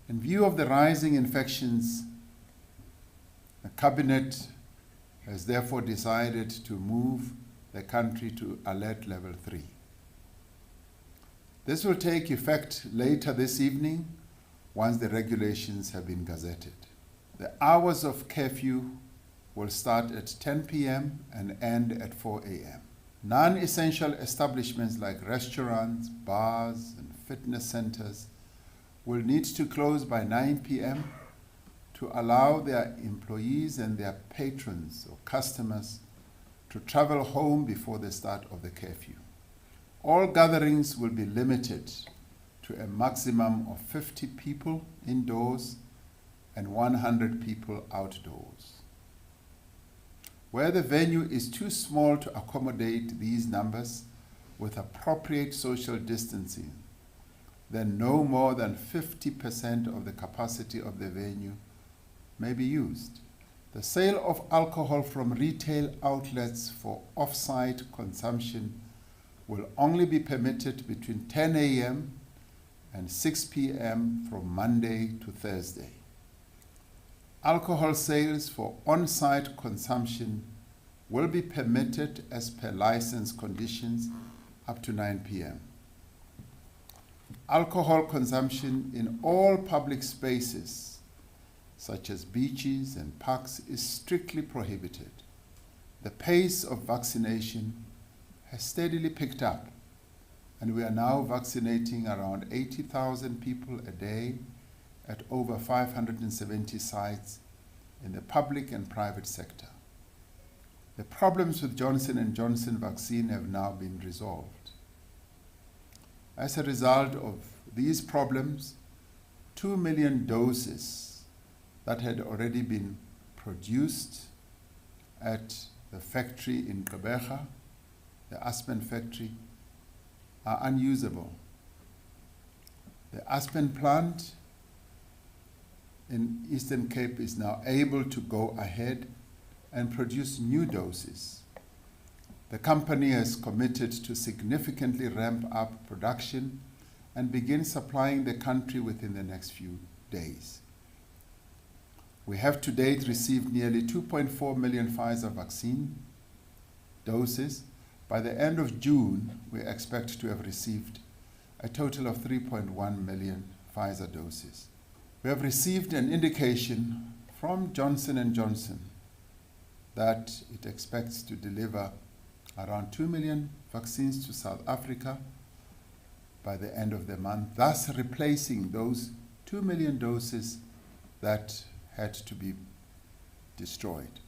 In view of the rising infections, the Cabinet has therefore decided to move the country to alert level 3. This will take effect later this evening once the regulations have been gazetted. The hours of curfew will start at 10 p.m. and end at 4 a.m. Non-essential establishments like restaurants, bars, and fitness centers will need to close by 9 p.m. to allow their employees and their patrons or customers to travel home before the start of the curfew. All gatherings will be limited to a maximum of 50 people indoors and 100 people outdoors. Where the venue is too small to accommodate these numbers with appropriate social distancing, then no more than 50% of the capacity of the venue may be used. The sale of alcohol from retail outlets for off-site consumption will only be permitted between 10 a.m. and 6 p.m. from Monday to Thursday. Alcohol sales for on-site consumption will be permitted as per license conditions up to 9 p.m. Alcohol consumption in all public spaces, such as beaches and parks, is strictly prohibited. The pace of vaccination has steadily picked up, and we are now vaccinating around 80,000 people a day at over 570 sites in the public and private sector. The problems with Johnson & Johnson vaccine have now been resolved. As a result of these problems, 2 million doses that had already been produced at the factory in Gqeberha, the Aspen factory, are unusable. The Aspen plant in Eastern Cape is now able to go ahead and produce new doses. The company has committed to significantly ramp up production and begin supplying the country within the next few days. We have to date received nearly 2.4 million Pfizer vaccine doses. By the end of June, we expect to have received a total of 3.1 million Pfizer doses. We have received an indication from Johnson & Johnson that it expects to deliver around 2 million vaccines to South Africa by the end of the month, thus replacing those 2 million doses that had to be destroyed.